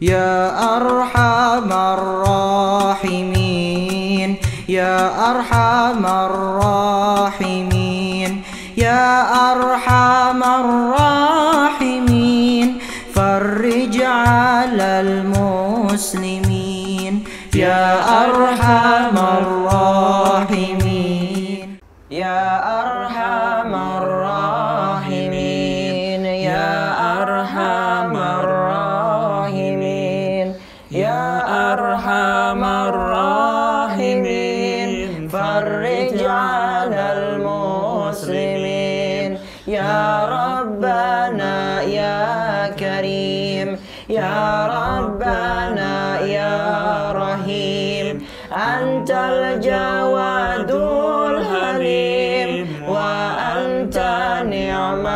يا أرحم الراحمين يا أرحم الراحمين يا أرحم الراحمين فرج على المسلمين يا أرحم الراحمين يا أرحم الراحمين يا أرحم الراحمين يا أرحم الراحمين فرج على المسلمين يا ربنا يا كريم يا ربنا يا رحيم أنت الجواد الحليم وأنت نعم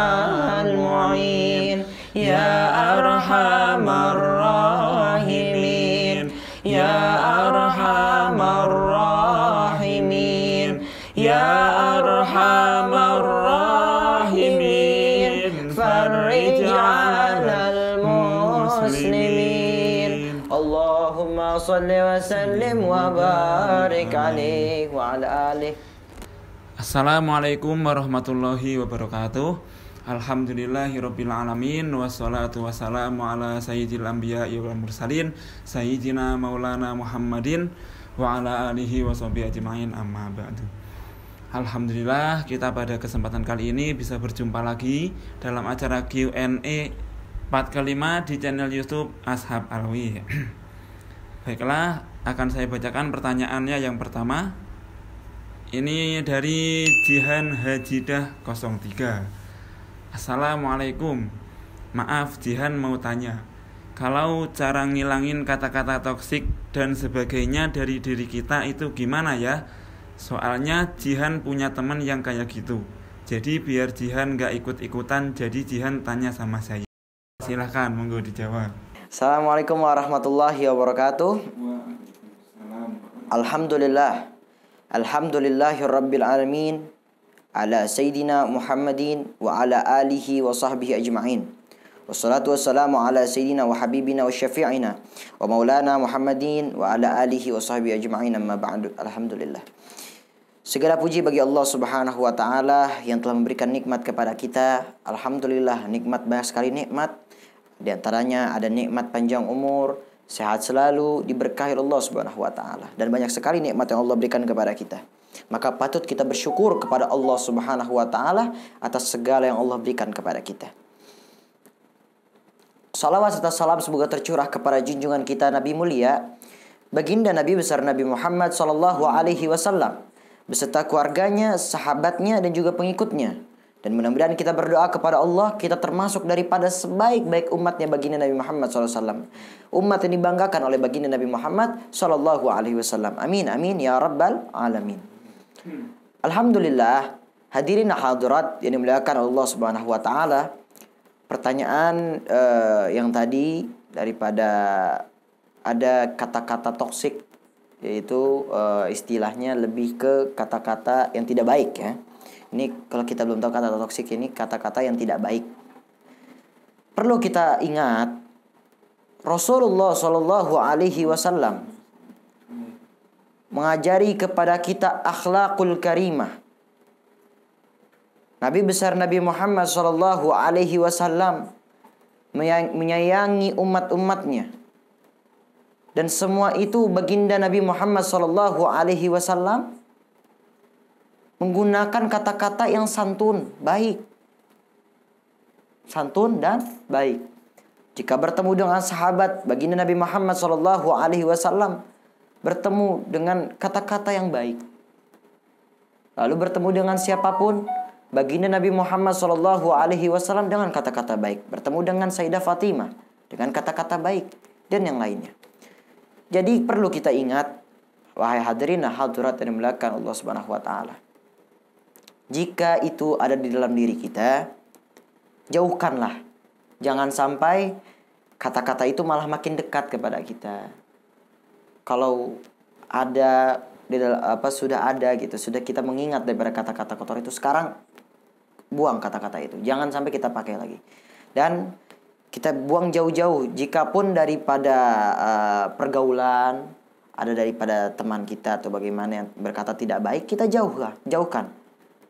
المعين يا أرحم الراحمين يا أرحم الراحمين يا أرحم الراحمين فرج على المسلمين اللهم صل وسلم وبارك عليه وعلى آله. Assalamualaikum warahmatullahi wabarakatuh. Alhamdulillahirabbil alamin wassalatu wassalamu ala sayyidil anbiya'i wal mursalin sayyidina maulana Muhammadin wa ala alihi washabihi ajmain amma ba'du. Alhamdulillah, kita pada kesempatan kali ini bisa berjumpa lagi dalam acara Q&A part kelima di channel YouTube Ashab Alwi. Baiklah, akan saya bacakan pertanyaannya yang pertama. Ini dari Jihan Hajidah 03. Assalamualaikum. Maaf, Jihan mau tanya, kalau cara ngilangin kata-kata toksik dan sebagainya dari diri kita itu gimana ya? Soalnya Jihan punya teman yang kayak gitu. Jadi biar Jihan gak ikut-ikutan, jadi Jihan tanya sama saya. Silahkan, monggo dijawab. Assalamualaikum warahmatullahi wabarakatuh. Alhamdulillah, alhamdulillahirabbil alamin, ala sayyidina Muhammadin wa ala alihi wa sahbihi ajma'in. Wassalatu wassalamu ala sayyidina wa habibina wa syafi'ina wa maulana Muhammadin wa ala alihi wa sahbihi ajma'in, amma ba'du. Alhamdulillah, segala puji bagi Allah subhanahu wa ta'ala yang telah memberikan nikmat kepada kita. Alhamdulillah, nikmat banyak sekali nikmat. Di antaranya ada nikmat panjang umur, sehat selalu, diberkahi Allah subhanahu wa ta'ala, dan banyak sekali nikmat yang Allah berikan kepada kita. Maka patut kita bersyukur kepada Allah subhanahu wa ta'ala atas segala yang Allah berikan kepada kita. Salawat serta salam semoga tercurah kepada junjungan kita Nabi mulia, baginda Nabi besar Nabi Muhammad sallallahu alaihi wasallam, beserta keluarganya, sahabatnya, dan juga pengikutnya. Dan mudah-mudahan kita berdoa kepada Allah, kita termasuk daripada sebaik-baik umatnya baginda Nabi Muhammad SAW. Umat yang dibanggakan oleh baginda Nabi Muhammad SAW. Amin, amin, ya rabbal alamin. Alhamdulillah, hadirin hadirat yang dimuliakan Allah Subhanahu wa ta'ala. Pertanyaan yang tadi daripada ada kata-kata toksik, yaitu istilahnya lebih ke kata-kata yang tidak baik ya. Ini kalau kita belum tahu kata toksik, ini kata-kata yang tidak baik. Perlu kita ingat, Rasulullah Shallallahu Alaihi Wasallam mengajari kepada kita akhlakul karimah. Nabi besar Nabi Muhammad Shallallahu Alaihi Wasallam menyayangi umat-umatnya, dan semua itu baginda Nabi Muhammad Shallallahu Alaihi Wasallam menggunakan kata-kata yang santun, baik. Santun dan baik. Jika bertemu dengan sahabat baginda Nabi Muhammad SAW, bertemu dengan kata-kata yang baik. Lalu bertemu dengan siapapun, baginda Nabi Muhammad SAW dengan kata-kata baik. Bertemu dengan Sayyidah Fatimah dengan kata-kata baik, dan yang lainnya. Jadi perlu kita ingat, wahai hadirin hadirat yang dimuliakan Allah Subhanahu wa ta'ala, jika itu ada di dalam diri kita, jauhkanlah. Jangan sampai kata-kata itu malah makin dekat kepada kita. Kalau ada sudah ada gitu, sudah kita mengingat daripada kata-kata kotor itu, sekarang buang kata-kata itu. Jangan sampai kita pakai lagi. Dan kita buang jauh-jauh. Jikapun daripada pergaulan, ada daripada teman kita atau bagaimana yang berkata tidak baik, kita jauhkan.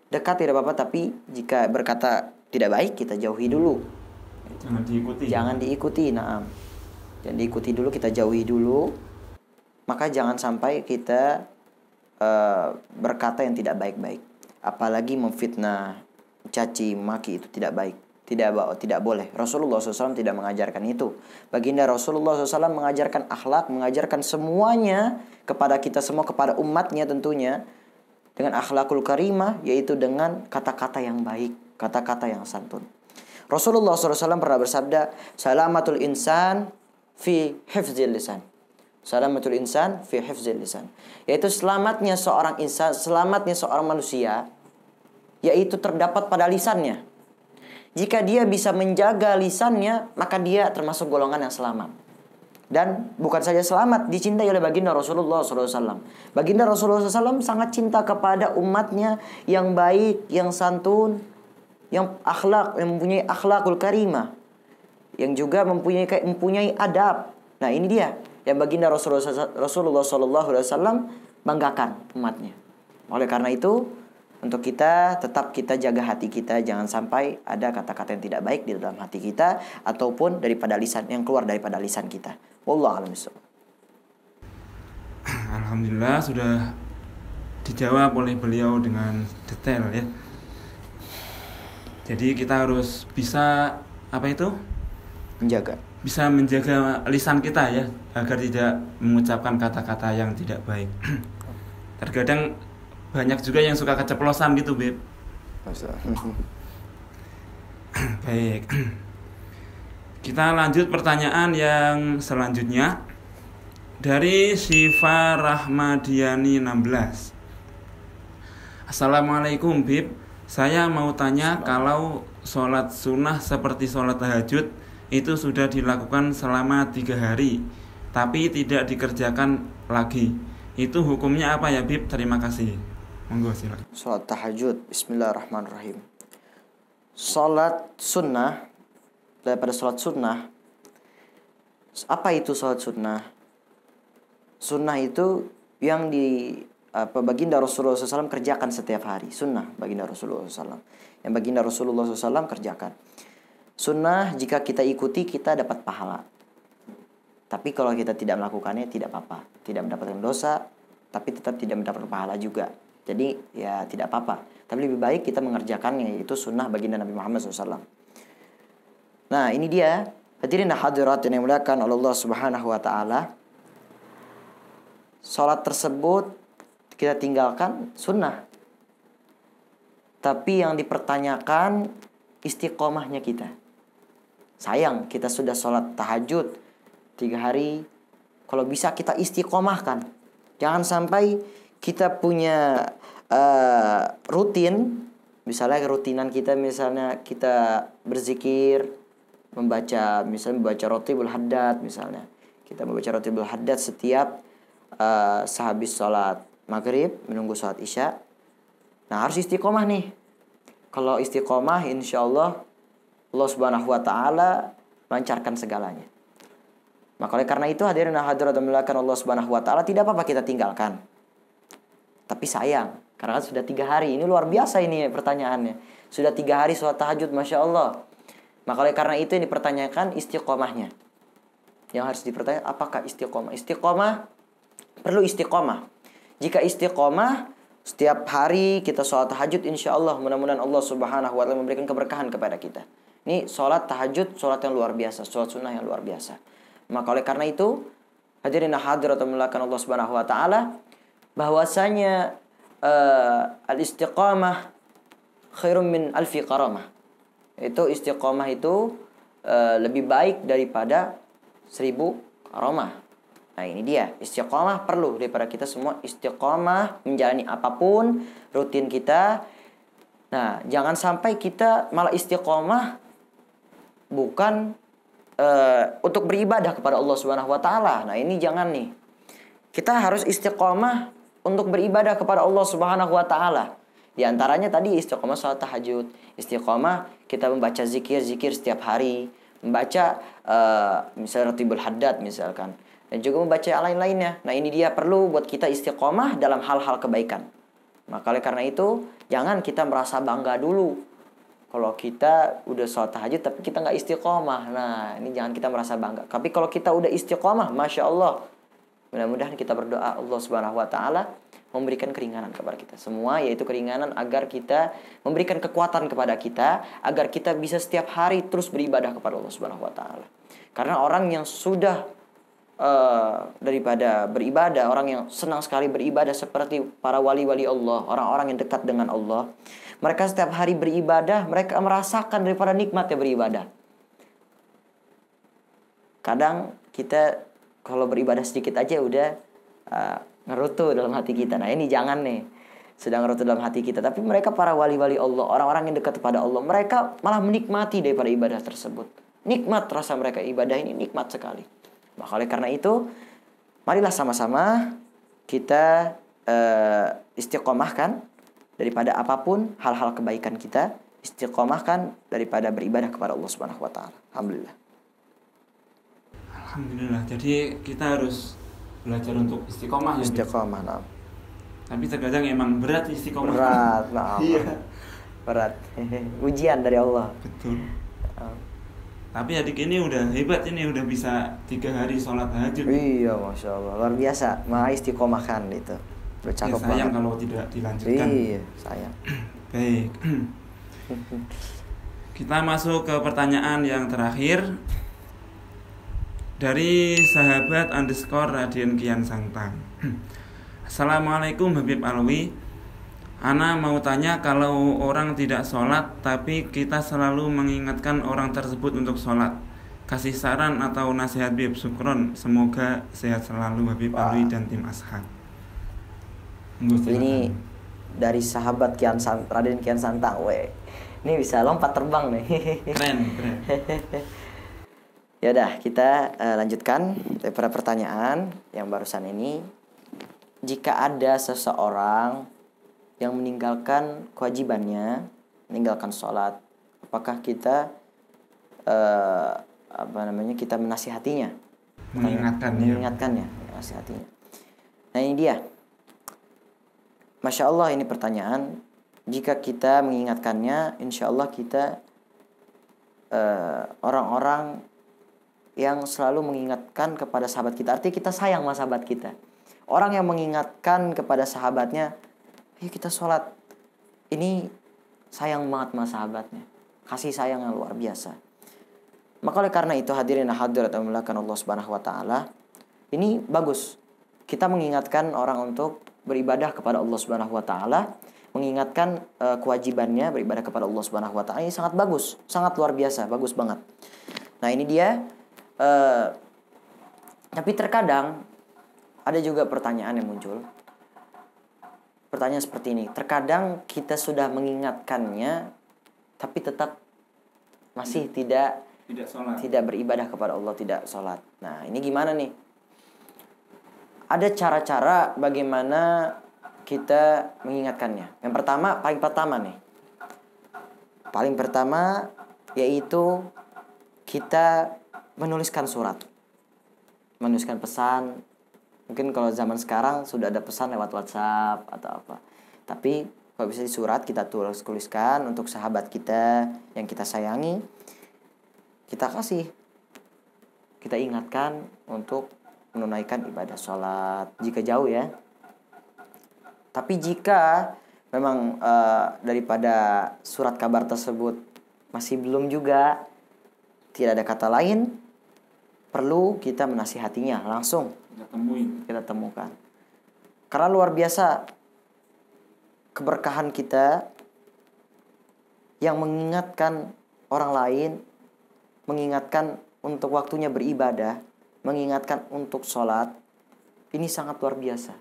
Dekat tidak apa-apa, tapi jika berkata tidak baik, kita jauhi dulu. Jangan diikuti. Jangan diikuti, naam. Jangan diikuti dulu, kita jauhi dulu. Maka jangan sampai kita berkata yang tidak baik-baik. Apalagi memfitnah, caci, maki, itu tidak baik. Tidak boleh. Rasulullah SAW tidak mengajarkan itu. Baginda Rasulullah SAW mengajarkan akhlak, mengajarkan semuanya kepada kita semua, kepada umatnya tentunya, dengan akhlakul karimah, yaitu dengan kata-kata yang baik, kata-kata yang santun. Rasulullah SAW pernah bersabda, salamatul insan fi hifzil lisan. Salamatul insan fi hifzil lisan. Yaitu selamatnya seorang insan, selamatnya seorang manusia, yaitu terdapat pada lisannya. Jika dia bisa menjaga lisannya, maka dia termasuk golongan yang selamat. Dan bukan saja selamat, dicintai oleh baginda Rasulullah SAW. Baginda Rasulullah SAW sangat cinta kepada umatnya yang baik, yang santun, yang mempunyai akhlakul karimah, yang juga mempunyai adab. Nah, ini dia yang baginda Rasulullah SAW banggakan umatnya. Oleh karena itu, untuk kita tetap kita jaga hati kita, jangan sampai ada kata-kata yang tidak baik di dalam hati kita ataupun daripada lisan yang keluar daripada lisan kita. Wallahu a'lam bishawab. Alhamdulillah sudah dijawab oleh beliau dengan detail ya. Jadi kita harus bisa bisa menjaga lisan kita ya, agar tidak mengucapkan kata-kata yang tidak baik. Terkadang banyak juga yang suka keceplosan gitu, Beb. Baik. Kita lanjut pertanyaan yang selanjutnya dari Syifa Rahmadiani 16. Assalamualaikum, Beb. Saya mau tanya, kalau sholat sunnah seperti sholat tahajud itu sudah dilakukan selama 3 hari, tapi tidak dikerjakan lagi, itu hukumnya apa ya, Bib? Terima kasih. Monggo silakan. Sholat tahajud, bismillahirrahmanirrahim. Sholat sunnah, daripada sholat sunnah, apa itu sholat sunnah? Sunnah itu yang baginda Rasulullah SAW kerjakan setiap hari. Sunnah baginda Rasulullah SAW, yang baginda Rasulullah SAW kerjakan. Sunnah jika kita ikuti, kita dapat pahala. Tapi kalau kita tidak melakukannya, tidak apa-apa. Tidak mendapatkan dosa, tapi tetap tidak mendapatkan pahala juga. Jadi ya tidak apa-apa. Tapi lebih baik kita mengerjakannya, yaitu sunnah baginda Nabi Muhammad SAW. Nah, ini dia. Hadirin hadirat yang dimuliakan oleh Allah Subhanahu wa taala. Salat tersebut kita tinggalkan sunnah. Tapi yang dipertanyakan istiqomahnya kita. Sayang, kita sudah sholat tahajud 3 hari. Kalau bisa kita istiqomahkan. Jangan sampai kita punya rutin. Misalnya rutinan kita, misalnya kita berzikir, membaca Rotibul Haddad misalnya. Kita membaca Rotibul Haddad setiap sehabis sholat maghrib, menunggu sholat isya. Nah, harus istiqomah nih. Kalau istiqomah, insya Allah Subhanahu wa ta'ala lancarkan segalanya. Maka oleh karena itu, hadirin hadirat dimuliakan Allah Subhanahu wa ta'ala, tidak apa-apa kita tinggalkan. Tapi sayang, karena kan sudah 3 hari. Ini luar biasa ini pertanyaannya. Sudah 3 hari sholat tahajud, Masya Allah. Maka oleh karena itu yang dipertanyakan istiqomahnya. Yang harus dipertanyakan, apakah istiqomah? Istiqomah, perlu istiqomah. Jika istiqomah, setiap hari kita sholat tahajud, insya Allah mudah-mudahan Allah Subhanahu wa ta'ala memberikan keberkahan kepada kita. Ini sholat tahajud, sholat yang luar biasa, sholat sunnah yang luar biasa. Maka oleh karena itu, hadirin hadirat dimuliakan Allah Subhanahu wa ta'ala, bahwasanya al-istiqamah khairum min alfi qaramah. Itu istiqamah itu lebih baik daripada 1000 qaramah. Nah, ini dia, istiqamah perlu daripada kita semua istiqamah menjalani apapun rutin kita. Nah, jangan sampai kita malah istiqamah bukan untuk beribadah kepada Allah Subhanahu wa taala. Nah, ini jangan nih. Kita harus istiqamah untuk beribadah kepada Allah Subhanahu wa taala. Di antaranya tadi istiqamah salat tahajud, istiqamah kita membaca zikir-zikir setiap hari, membaca misalnya Ratibul Haddad misalkan, dan juga membaca yang lain-lainnya. Nah ini dia perlu buat kita istiqomah dalam hal-hal kebaikan. Maka oleh karena itu jangan kita merasa bangga dulu kalau kita udah sholat tahajud tapi kita nggak istiqomah. Nah ini jangan kita merasa bangga. Tapi kalau kita udah istiqomah, Masya Allah, mudah-mudahan kita berdoa Allah Subhanahu Wa Taala memberikan keringanan kepada kita semua, yaitu keringanan agar kita memberikan kekuatan kepada kita, agar kita bisa setiap hari terus beribadah kepada Allah Subhanahu Wa Taala. Karena orang yang sudah daripada beribadah, orang yang senang sekali beribadah seperti para wali-wali Allah, orang-orang yang dekat dengan Allah, mereka setiap hari beribadah, mereka merasakan daripada nikmatnya beribadah. Kadang kita kalau beribadah sedikit aja udah ngerutu dalam hati kita. Nah ini jangan nih, sedang ngerutu dalam hati kita. Tapi mereka para wali-wali Allah, orang-orang yang dekat kepada Allah, mereka malah menikmati daripada ibadah tersebut. Nikmat rasa mereka ibadah ini, nikmat sekali. Maka oleh karena itu, marilah sama-sama kita istiqomahkan daripada apapun hal-hal kebaikan kita, istiqomahkan daripada beribadah kepada Allah Subhanahu Wa Taala. Alhamdulillah. Alhamdulillah. Jadi kita harus belajar untuk istiqomah ya. Istiqomah, nah. Tapi terkadang emang berat istiqomah. Berat, nah. Iya. Berat. Ujian dari Allah. Betul. Tapi adik ini udah hebat, ini udah bisa 3 hari sholat tahajud. Iya, Masya Allah, luar biasa. Maka istiqomahkan itu. Bercakap ya, sayang banget kalau tidak dilanjutkan. Iya, sayang. Baik. Kita masuk ke pertanyaan yang terakhir dari sahabat _Raden Kian Santang. Assalamualaikum Habib Alwi. Ana mau tanya, kalau orang tidak sholat tapi kita selalu mengingatkan orang tersebut untuk sholat, kasih saran atau nasihat Habib? Syukron, semoga sehat selalu Habib Alwi dan tim Ashab. Ini dari sahabat Raden Kian Santang. Ini bisa lompat terbang nih. Keren. Ya udah, kita lanjutkan daripada pertanyaan yang barusan ini. Jika ada seseorang yang meninggalkan kewajibannya, meninggalkan sholat, apakah kita kita menasihatinya, mengingatkannya, menasihatinya? Nah ini dia, Masya Allah, ini pertanyaan. Jika kita mengingatkannya, insya Allah kita orang-orang yang selalu mengingatkan kepada sahabat kita. Artinya kita sayang sama sahabat kita. Orang yang mengingatkan kepada sahabatnya, ayo kita sholat. Ini sayang banget sama sahabatnya. Kasih sayang yang luar biasa. Maka oleh karena itu hadirin hadirat yang dimuliakan Allah Subhanahu Wa Taala, ini bagus. Kita mengingatkan orang untuk beribadah kepada Allah Subhanahu Wa Taala, mengingatkan kewajibannya beribadah kepada Allah Subhanahu Wa Taala. Ini sangat bagus, sangat luar biasa, bagus banget. Nah ini dia. Tapi terkadang ada juga pertanyaan yang muncul. Pertanyaan seperti ini. Terkadang kita sudah mengingatkannya, tapi tetap masih tidak beribadah kepada Allah, tidak sholat. Nah ini gimana nih? Ada cara-cara bagaimana kita mengingatkannya. Yang paling pertama yaitu kita menuliskan surat, menuliskan pesan. Mungkin kalau zaman sekarang sudah ada pesan lewat WhatsApp atau apa. Tapi kalau bisa di surat kita tuliskan untuk sahabat kita yang kita sayangi. Kita kasih. Kita ingatkan untuk menunaikan ibadah sholat. Jika jauh ya. Tapi jika memang daripada surat kabar tersebut masih belum juga, tidak ada kata lain, perlu kita menasihatinya langsung. Kita temukan. Karena luar biasa keberkahan kita yang mengingatkan orang lain, mengingatkan untuk waktunya beribadah, mengingatkan untuk sholat. Ini sangat luar biasa.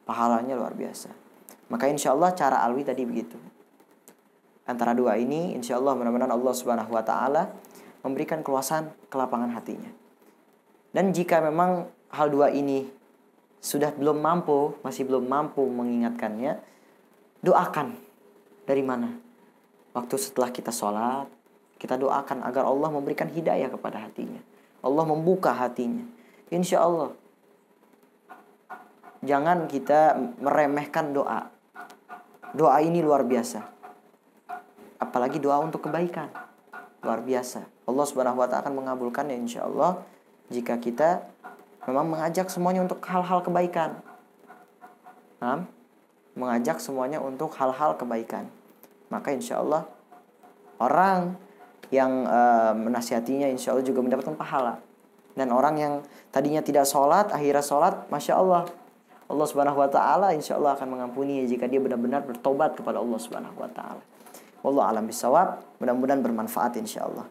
Pahalanya luar biasa. Maka insya Allah cara Alwi tadi begitu. Antara dua ini insya Allah mudah-mudahan Allah Subhanahu Wa Taala memberikan keluasan kelapangan hatinya. Dan jika memang hal dua ini sudah masih belum mampu mengingatkannya, doakan. Dari mana? Waktu setelah kita sholat, Kita doakan agar Allah memberikan hidayah kepada hatinya. Allah membuka hatinya. Insya Allah. Jangan kita meremehkan doa. Doa ini luar biasa. Apalagi doa untuk kebaikan. Luar biasa. Allah Subhanahu wa ta'ala akan mengabulkannya insya Allah. Jika kita memang mengajak semuanya untuk hal-hal kebaikan. Mengajak semuanya untuk hal-hal kebaikan. Maka insya Allah orang yang menasihatinya insya Allah juga mendapatkan pahala. Dan orang yang tadinya tidak sholat, akhirnya sholat, Masya Allah, Allah Subhanahu wa ta'ala insya Allah akan mengampuni jika dia benar-benar bertobat kepada Allah Subhanahu wa ta'ala. Wallahu a'lam bishawab. Mudah-mudahan bermanfaat insya Allah.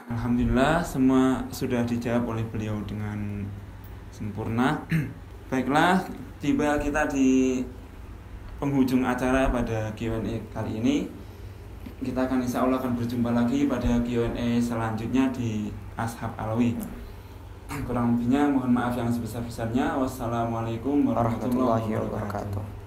Alhamdulillah, semua sudah dijawab oleh beliau dengan sempurna. Baiklah, tiba kita di penghujung acara pada Q&A kali ini. Kita akan insya Allah akan berjumpa lagi pada Q&A selanjutnya di Ashab Alawi. Kurang lebihnya mohon maaf yang sebesar-besarnya. Wassalamualaikum warahmatullahi wabarakatuh.